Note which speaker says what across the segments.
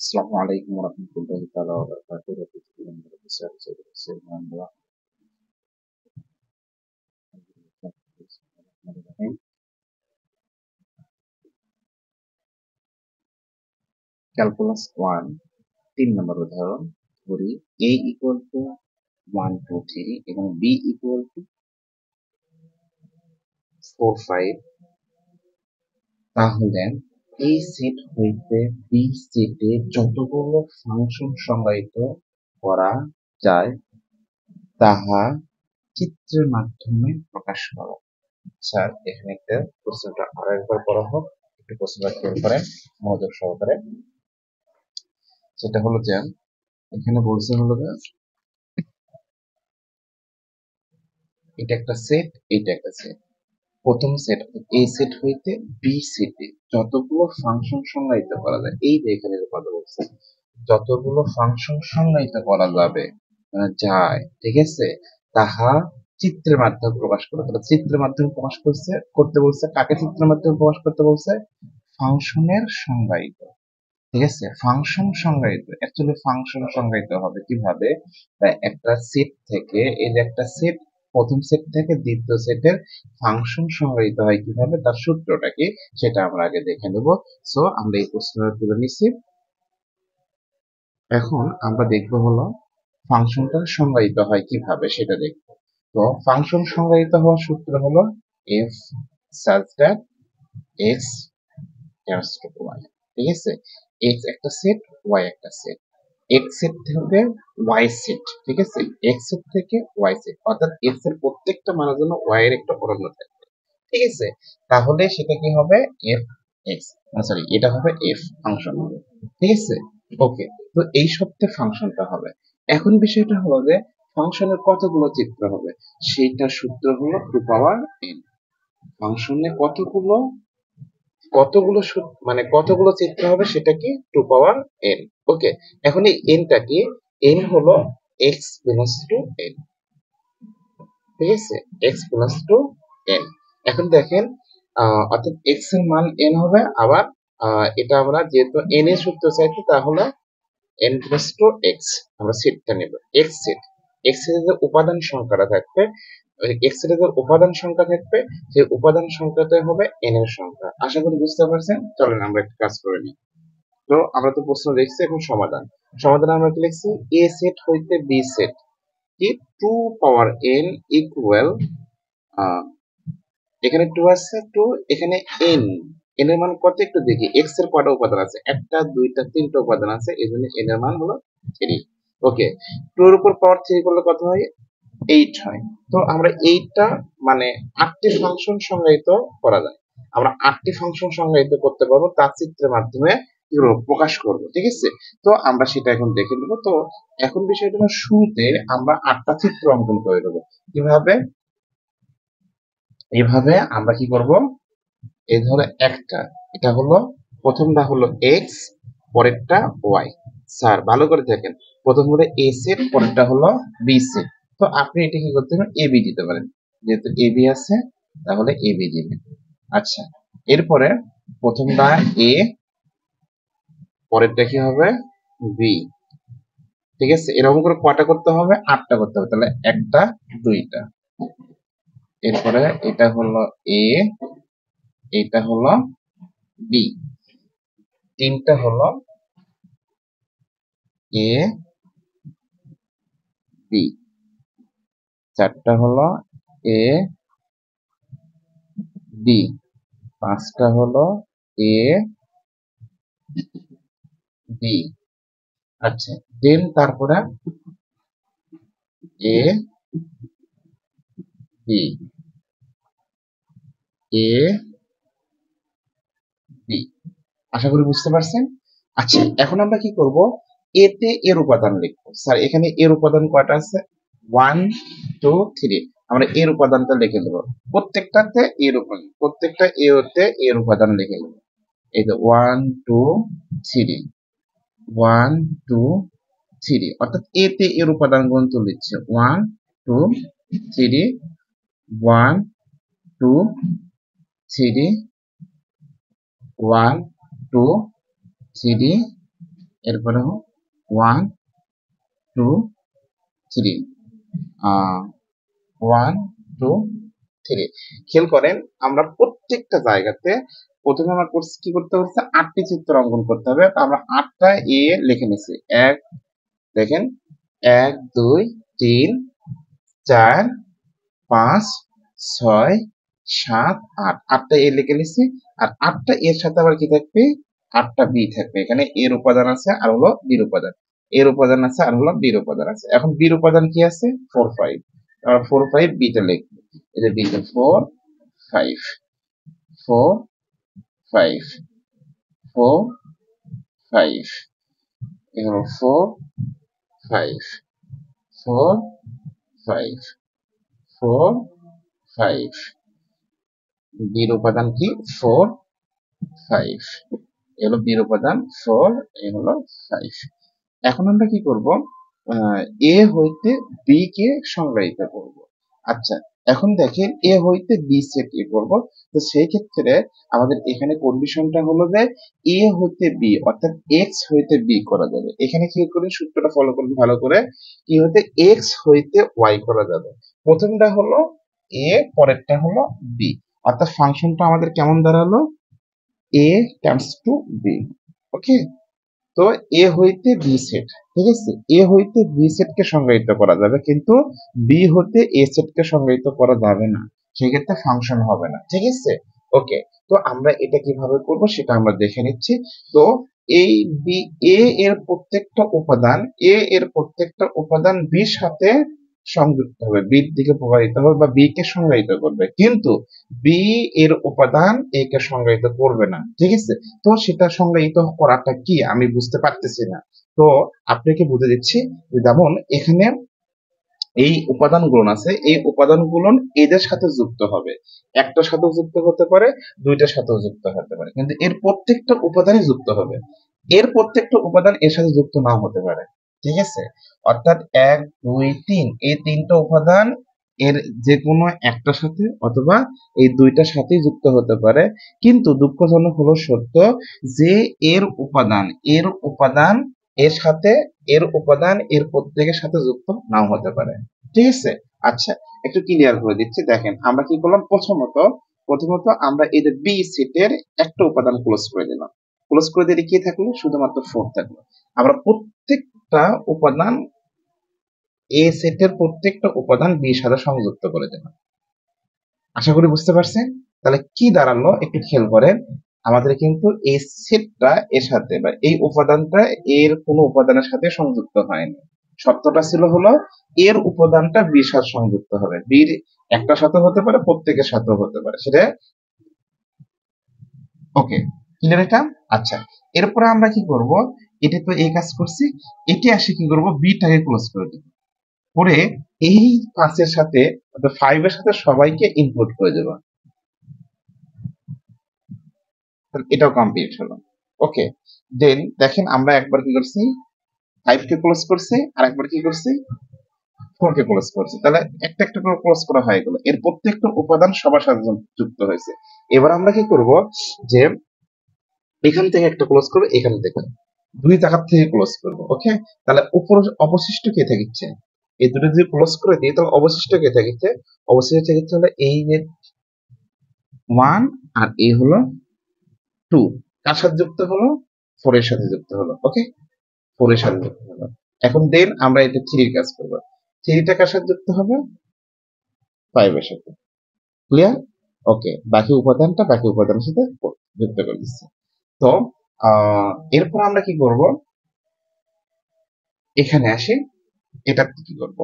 Speaker 1: আসসালামু আলাইকুম ওয়া তাআলা ওয়া বারাকাতুহু। ক্যালকুলাস 1 3 নম্বর উদাহরণ ধরি a equal to 1 2 3 এবং b equal to 4 5, তাহলে এই সেট হইতে বি সেটে যতগুলো ফাংশন সংজ্ঞায়িত করা যায় তাহা চিত্রের মাধ্যমে প্রকাশ করো। স্যার, এখানে একটা প্রশ্নটা আরেকবার পড়া হোক, একটু প্রশ্নটা খেয়াল করেন মনোযোগ সহকারে। সেটা হলো যে এখানে বলছে হলো যে এটা একটা সেট, এটা একটা সেট। প্রথম সেট এ সেট হইতে বি সেটে যতগুলো ফাংশন সংজ্ঞায়িত করা যায়, এই যে এখানে যে কথা বলছে যতগুলো ফাংশন সংজ্ঞায়িত করা যাবে যায়, ঠিক আছে, তাহা চিত্রের মাধ্যমে প্রকাশ করে। তাহলে চিত্রের মাধ্যমে প্রকাশ করতে বলছে কাকে? চিত্রের মাধ্যমে প্রকাশ করতে বলছে ফাংশনের সংজ্ঞায়িত, ঠিক আছে। ফাংশন সংজ্ঞায়িত, অ্যাকচুয়ালি ফাংশন সংজ্ঞায়িত হবে কিভাবে? একটা সেট থেকে, এই যে একটা সেট, প্রথম সেট থেকে দ্বিতীয় সেটের ফাংশন সংজ্ঞায়িত হয় কিভাবে, তার সূত্রটা কি সেটা আমরা আগে দেখে নেব। সো আমরা এই প্রশ্নটা তুলে নিচ্ছি। এখন আমরা দেখব হলো ফাংশনটা সংজ্ঞায়িত হয় কিভাবে সেটা দেখব। তো ফাংশন সংজ্ঞায়িত হওয়ার সূত্র হলো f such that x tends to y, ঠিক আছে। এক্স একটা সেট, ওয়াই একটা সেট। এক্স সেট থেকে ওয়াই সেট, ঠিক আছে। এক্স সেট থেকে ওয়াই সেট, অর্থাৎ এক্স এর প্রত্যেকটা মানের জন্য ওয়াই এর একটা পূর্ণ থাকবে, ঠিক আছে। তাহলে সেটা কি হবে? এফ এক্স, সরি, এটা হবে এফ ফাংশন হবে, ঠিক আছে। ওকে, তো এই সত্যি ফাংশনটা হবে। এখন বিষয়টা হলো যে ফাংশনের কতগুলো চিত্র হবে, সেইটা সূত্র হলো টু পাওয়ার এন। ফাংশনে কতগুলো কতগুলো মানে কতগুলো চিত্র হবে সেটা কি টু পাওয়ার এন। ওকে, এখন এই এনটা কি? এন হলো এক্স প্লাস টু এন, ঠিক আছে, এক্স প্লাস টু এন। এখন দেখেন, অর্থাৎ এক্স এর মান এন হবে, আবার এটা আমরা যেহেতু এন এর সূত্র চাইছি তাহলে এন প্লাস টু এক্স, আমরা সেটটা নেব এক্স সেট। এক্স এর যে উপাদান সংখ্যাটা থাকবে, এক্স এর যে উপাদান সংখ্যা থাকবে, সেই উপাদান সংখ্যাটা হবে এন এর সংখ্যা। আশা করি বুঝতে পারছেন। চলেন আমরা একটা কাজ করে নিই। তো আমরা তো প্রশ্ন দেখছি, এখন সমাধান। সমাধান আমরা কি লিখছি? এ সেট হইতে বি সেট কি টু পাওয়ার এন ইকুয়াল, এখানে টু আছে, টু, এখানে এন। এন এর মান কত একটু দেখি। এক্স এর কয়টা উপাদান আছে? একটা, দুইটা, তিনটা উপাদান আছে, এই জন্য এন এর মান হলো 3। ওকে, টু এর উপর পাওয়ার 3 করলে কত হয়? 8 হয়। তো আমরা এইটা মানে 8টি ফাংশন সংজ্ঞায়িত করা যায়। আমরা 8টি ফাংশন সংজ্ঞায়িত করতে পারবো, তার চিত্রের মাধ্যমে কি করবো? প্রকাশ করবো, ঠিক আছে। তো আমরা সেটা এখন দেখে নেবো। তো এখন বিষয়টা হলো শুরুতে আমরা 8টা চিত্র অঙ্কন করে দেবো। কিভাবে? এভাবে আমরা কি করব? এই ধরো একটা, এটা হলো প্রথমটা হলো এক্স, পরেরটা ওয়াই। স্যার ভালো করে দেখেন, প্রথম হলো এ সেট, পরেরটা হলো বি সেট। তো আপনি এটা কি করতে পারেন? এ বি দিতে পারেন, যেহেতু এ বি আছে তাহলে এ বি দিবেন। আচ্ছা, এরপরে প্রথমটা এ, পরেরটা কি হবে? বি, ঠিক আছে। এরকম করে কয়টা করতে হবে? 8টা করতে হবে। তাহলে একটা, দুইটা, এরপরে এটা হলো এ, এটা হলো বি, তিনটা হলো এ বি, চারটা হলো এ বি, পাঁচটা হলো এ বি। আচ্ছা, দেন তারপরে এ বি, এ বি। আশা করি বুঝতে পারছেন। আচ্ছা, এখন আমরা কি করব? এতে এর উপাদান লিখবো। স্যার এখানে এর উপাদান কয়টা আছে? 1 2 3। আমরা এর উপাদানটা লিখে দেবো। প্রত্যেকটাতে এর উপাদান, প্রত্যেকটা এ হতে এর উপাদান লিখে দেবো। এই যে 1 2 3, 1 2 3, অর্থাৎ এতে এর উপাদান গুণ তুলে দিচ্ছে 1 2 3, 1 2 3, 1 2 3, এরপরে 1 2 3 1 2 3। খেয়াল করেন আমরা প্রত্যেকটা জায়গাতে প্রথমে আমরা কি করতে হচ্ছে 8টি চিত্র অঙ্কন করতে হবে। আমরা 8টা এ লিখে নিছি। এক দেখেন 1 2 3 4 5 6 7 8 8টা এ লিখে নিছি। আর 8টা এর সাথে আবার কি থাকবে 8টা বি থাকবে। এখানে এর উপাদান আছে আর হলো বির উপাদান, এর উপাদান আছে আর হলো বির উপাদান আছে। এখন বির উপাদান কি আছে 4 5, 4 5 বিটা লিখবে। এই যে বিটা 4 5 4 5 4 5 এখানে 4 5 4 5 4 5 বির উপাদান কি 4 5 এগুলো বির উপাদান 4 এ হলো 5। এখন আমরা কি করব এ হইতে বি কে সংজ্ঞায়িত করব। আচ্ছা এখন দেখেন এ হইতে বি সেট এ করব। তো সেই ক্ষেত্রে আমাদের এখানে কন্ডিশনটা হলো যে এ হইতে বি অর্থাৎ এক্স হইতে বি করা যাবে। এখানে কি করে সূত্রটা ফলো করবেন ভালো করে, কি হইতে এক্স হইতে ওয়াই করা যাবে। প্রথমটা হলো এ, পরেরটা হলো বি, অর্থাৎ ফাংশনটা আমাদের কেমন দাঁড়ালো এ টাইমস টু বি। ওকে, তো এ হইতে বি সেট, ঠিক আছে, এ হইতে বি সেট কে সংজ্ঞায়িত করা যাবে কিন্তু বি হতে এ সেট কে সংজ্ঞায়িত করা যাবে না, সেক্ষেত্রে ফাংশন হবে না। ঠিক আছে, ওকে, তো আমরা এটা কিভাবে করব সেটা আমরা দেখে নিচ্ছি। তো এই বি এ এর প্রত্যেকটা উপাদান, এ এর প্রত্যেকটা উপাদান বির সাথে সংযুক্ত হবে, বির দিকে প্রবাহিত হবে বা বি কে সংজ্ঞায়িত করবে, কিন্তু বি এর উপাদান এ কে সংজ্ঞায়িত করবে না। ঠিক আছে, তো সেটা সংজ্ঞায়িত করাটা কি আমি বুঝতে পারতেছি না, তো আপনাকে বুঝে দিচ্ছি। যেমন এখানে এই উপাদানগুলো আছে, এই উপাদানগুলো এদের সাথে যুক্ত হবে, একটার সাথেও যুক্ত হতে পারে, দুইটার সাথেও যুক্ত হতে পারে, কিন্তু এর প্রত্যেকটা উপাদানই যুক্ত হবে। এর প্রত্যেকটা উপাদান এর সাথে যুক্ত নাও হতে পারে। ঠিক আছে, অর্থাৎ 1 2 3 এই তিনটা উপাদান এর যে কোনো একটার সাথে অথবা এই দুইটার সাথেই যুক্ত হতে পারে, কিন্তু দুঃখজনক হলো সত্য যে এর উপাদান এর সাথে এর উপাদান এর প্রত্যেকের সাথে যুক্ত নাও হতে পারে। ঠিক আছে, আচ্ছা একটু ক্লিয়ার করে দিচ্ছি। দেখেন আমরা কি করলাম, প্রথমত আমরা এই যে বি সেটের একটা উপাদান ক্লোজ করে দিলাম, ক্লোজ করে দিলে কি থাকলো শুধুমাত্র 4 থাকলো। আমরা প্রত্যেকটা উপাদান এ সেটের প্রত্যেকটা উপাদান বি এর সাথে সংযুক্ত করে দিলাম। আশা করি বুঝতে পারছেন। তাহলে কি দাঁড়ালো একটু খেয়াল করেন, আমাদের কিন্তু এই সেটটা এর সাথে বা এই উপাদানটা এর কোনো উপাদানের সাথে সংযুক্ত হয়নি। শর্তটা ছিল হলো এর উপাদানটা বির সাথে সংযুক্ত হবে, বির একটার সাথে হতে পারে, প্রত্যেকের সাথেও হতে পারে, সেটা ওকে ক্লিয়ার এটা। আচ্ছা এরপরে আমরা কি করব, এটা তো এই কাজ করছি, এটি আসে কি করব বিটাকে ক্লোজ করে দেব, করে এই 5 এর সাথে অর্থাৎ 5 এর সাথে সবাইকে ইনক্লুড করে দেব। এটাও কমপ্লিট হলো। ওকে, দেন দেখেন আমরা একবার কি করছি 5 কে ক্লোজ করছি আর একবার কি করছি 4 কে ক্লোজ করছি, তাহলে একটা একটা করে ক্লোজ করা হয়ে গেল, এর প্রত্যেকটা উপাদান সবার সাথে যুক্ত হয়েছে। এবার আমরা কি করব যে এখান থেকে একটা ক্লোজ করব, এখান থেকে দুই জায়গা থেকে ক্লোজ করব। ওকে, তাহলে উপর অবশিষ্ট কে থাকছে, এই দুটো যদি ক্লোজ করে দিই তাহলে অবশিষ্ট কে থাকছে, অবশিষ্ট থাকছে হলো এই যে 1 আর এই হলো 2, কার সাথে যুক্ত হলো 4 এর সাথে যুক্ত হলো। ওকে, 4 এর সাথে যুক্ত হলো। এখন দেন আমরা এটা 3 এর কাজ করব, 3টা কার সাথে যুক্ত হবে 5 এর সাথে। ক্লিয়ার, ওকে, বাকি উপাদানের সাথে যুক্ত করে দিচ্ছি। তো এরপর আমরা কি করব, এখানে আসি, এটাতে কি করব,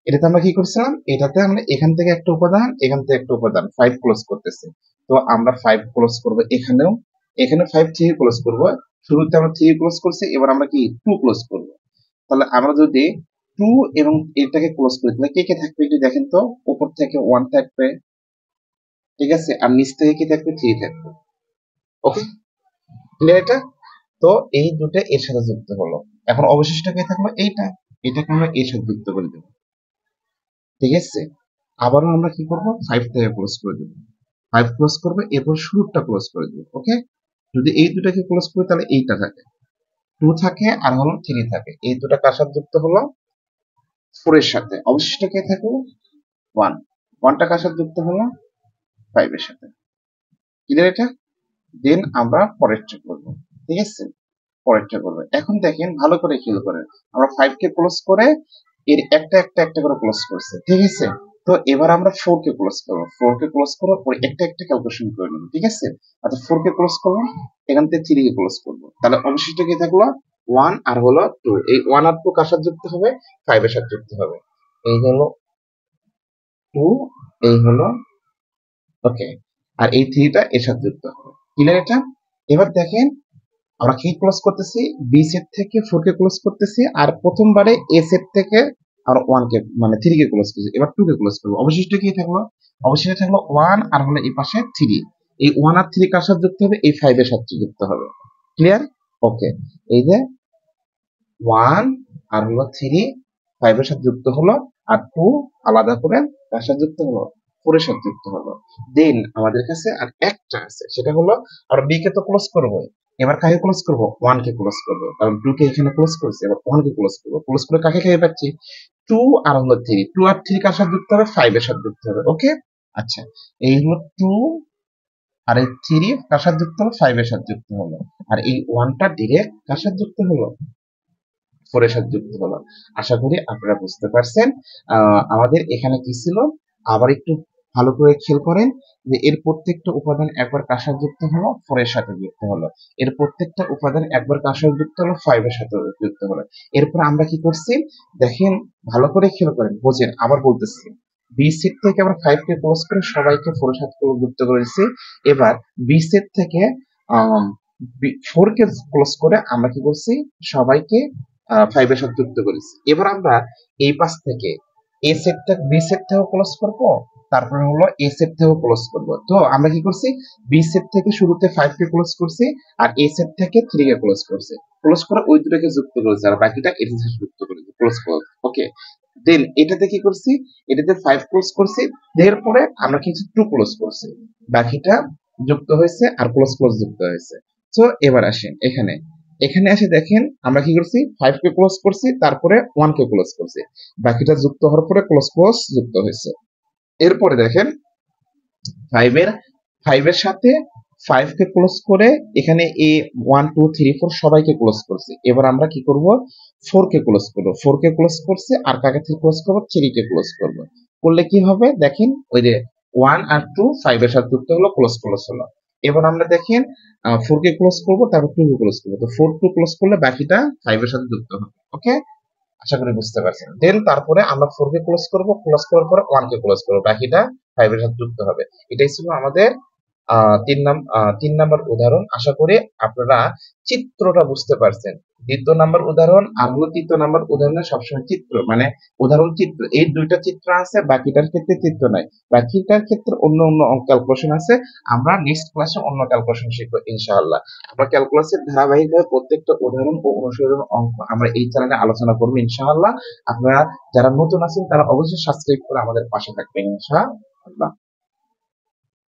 Speaker 1: এটাতে আমরা কি করছিলাম, এটাতে আমরা এখান থেকে একটা উপাদান এখান থেকে একটা উপাদান 5 ক্লোজ করতেছি, তো আমরা 5 ক্লোজ করব এখানেও, এখানে 5 3 ক্লোজ করব, শুরুতে আমরা 3 ক্লোজ করছি, এবার আমরা কি 2 ক্লোজ করব। তাহলে আমরা যদি 2 এবং এটাকে ক্লোজ করি তাহলে কে কে থাকবে একটু দেখেন তো, উপর থেকে 1 থাকবে, ঠিক আছে, আর নিচ থেকে কি থাকবে 3 থাকবে। ওকে ক্লিয়ার এটা। তো এই দুটো এর সাথে যুক্ত হলো, এখন অবশিষ্ট কে থাকলো এইটা, এটাকে আমরা এর সাথে যুক্ত করে দেব। ঠিক আছে, আবারও আমরা কি করব 5 থেকে ক্লোজ করে দেব, 5 ক্লোজ করবে, এরপর শুরুটা ক্লোজ করে দেব। ওকে, যদি এই দুটাকে ক্লোজ করি তাহলে এইটা থাকে, 2 থাকে আর হলো 3 থাকে, এই দুটো কার সাথে যুক্ত হলো 4 এর সাথে, অবশিষ্ট কে থাকলো 1, 1টা কার সাথে যুক্ত হলো 5 এর সাথে। ক্লিয়ার এটা? দেন আমরা পরেরটা করবো, ঠিক আছে, পরেরটা করবো। এখন দেখেন ভালো করে খেয়াল করেন, আমরা 5 কে ক্লোজ করে এর একটা একটা একটা করে ক্লোজ করছে, ঠিক আছে। তো এবার আমরা 4 কে ক্লোজ করবো, 4 কে ক্লোজ করে পরে একটা একটা ক্যালকুলেশন করে নেবো, ঠিক আছে। আচ্ছা 4 কে ক্লোজ করলাম, এখান থেকে 3 কে ক্লোজ করবো, তাহলে অবশিষ্ট কি থাকলো 1 আর হলো 2, এই 1 আর 2 কার সাথে যুক্ত হবে 5 এর সাথে যুক্ত হবে, এই হলো 2, এই হলো ওকে, আর এই 3টা এর সাথে যুক্ত হবে। ক্লিয়ার এটা? এবার দেখেন আমরা কি ক্লোজ করতেছি, বি সেট থেকে 4 কে ক্লোজ করতেছি, আর প্রথমবারে এ সেট থেকে আর 1 কে মানে 3 কে ক্লোজ করতেছি, এবার 2 কে ক্লোজ করব, অবশিষ্ট কি থাকলো, অবশিষ্ট থাকলো 1 আর হলো এই পাশে 3, এই 1 আর 3 কার সাথে যুক্ত হবে, এই 5 এর সাথে যুক্ত হবে। ক্লিয়ার? ওকে, এই যে 1 আর হলো 3 5 এর সাথে যুক্ত হলো, আর 2 আলাদা করে কার সাথে যুক্ত হলো 4 এর সাথে যুক্ত হলো। দেন আমাদের কাছে আর একটা আছে, সেটা হলো আমরা বি কে তো ক্লোজ করবোই, এবার কাকে ক্লোজ করব, 1 কে ক্লোজ করব, কারণ 2 কে এখানে ক্লোজ করছি, এবার 1 কে ক্লোজ করব, ক্লোজ করে কাকে কাকে পাচ্ছি 2 আর হলো 3, 2 আর 3 কার সাথে যুক্ত হবে 5 এর সাথে যুক্ত হবে। ওকে, আচ্ছা এই হলো 2 আর এই 3 কার সাথে যুক্ত হলো 5 এর সাথে যুক্ত হলো, আর এই 1টা ডিরেক্ট কার সাথে যুক্ত হলো 4 এর সাথে যুক্ত হলো। আশা করি আপনারা বুঝতে পারছেন। আমাদের এখানে কি ছিল, আবার একটু ভালো করে খেয়াল করেন যে এর প্রত্যেকটা উপাদান একবার কার সাথে যুক্ত হলো 4 এর সাথে যুক্ত হলো, এর প্রত্যেকটা উপাদান একবার কার সাথে যুক্ত হলো 5 এর সাথে যুক্ত হলো। এরপর আমরা কি করছি দেখেন, ভালো করে খেয়াল করেন, বোঝেন, আবার বলতেছি, বি সেট থেকে আমরা 5 কে ক্লোজ করে সবাইকে 4 এর সাথে যুক্ত করেছি। এবার বি সেট থেকে 4 কে ক্লোজ করে আমরা কি করছি সবাইকে 5 এর সাথে যুক্ত করেছি। এবার আমরা এই পাশ থেকে এ সেটটা বি সেট থেকেও ক্লোজ করবো, তারপরে হলো এ সেট থেকেও ক্লোজ করবো। তো আমরা কি করছি, বি সেট থেকে শুরুতে 5 কে ক্লোজ করছি, আর এ সেট থেকে 3 কে ক্লোজ করছি, ক্লোজ করে ওই দুটোকে যুক্ত করেছি, আর বাকিটা এর সাথে যুক্ত করেছি, ক্লোজ করে। ওকে, দেন এটাতে কি করছি, এটাতে 5 ক্লোজ করছি, এরপরে আমরা কিছু 2 ক্লোজ করছি, বাকিটা যুক্ত হয়েছে আর ক্লোজ ক্লোজ যুক্ত হয়েছে। তো এবার আসেন এখানে, এখানে এসে দেখেন আমরা কি করছি 5 কে ক্লোজ করছি, তারপরে 1 কে ক্লোজ করছি, বাকিটা যুক্ত হওয়ার পরে ক্লোজ ক্লোজ যুক্ত হয়েছে। এরপরে দেখেন 5 এর 5 এর সাথে 5 কে ক্লোজ করে এখানে এ 1 2 3 4 সবাইকে ক্লোজ করছি। এবার আমরা কি করব 4 কে ক্লোজ করব, 4 কে ক্লোজ করছে, আর কাকে থেকে ক্লোজ করব 3 কে ক্লোজ করব, করলে কি হবে দেখেন, ওই যে 1 আর 2 5 এর সাথে যুক্ত হলো, ক্লোজ ক্লোজ হলো। এবার আমরা দেখেন 4 কে ক্লোজ করব, তারপর 2 কে ক্লোজ করব, তো 4 2 ক্লোজ করলে বাকিটা 5 এর সাথে যুক্ত হবে। ওকে, আশা করি বুঝতে পারছেন। দেন তারপরে আমরা 4 কে ক্লোজ করব, ক্লোজ করার পরে 1 কে ক্লোজ করব, বাকিটা 5 এর সাথে যুক্ত হবে। এটাই ছিল আমাদের 3 নাম্বার উদাহরণ। আশা করি আপনারা চিত্রটা বুঝতে পারছেন। 2য় নাম্বার উদাহরণ আর হলো 3য় নাম্বার উদাহরণে সবসময় চিত্র মানে উদাহরণ চিত্র, এই দুইটা চিত্র আছে, বাকিটার ক্ষেত্রে চিত্র নাই, বাকিটার ক্ষেত্রে অন্য অন্য ক্যালকুলেশন আছে। আমরা নেক্সট ক্লাসে অন্য ক্যালকুলেশন শিখবো ইনশাআল্লাহ। আমরা ক্যালকুলাসের ধারাবাহিকভাবে প্রত্যেকটা উদাহরণ ও অনুশীলন অঙ্ক আমরা এই চ্যানেলে আলোচনা করবো ইনশাআল্লাহ। আপনারা যারা নতুন আছেন তারা অবশ্যই সাবস্ক্রাইব করে আমাদের পাশে থাকবেন ইনশাআল্লাহ।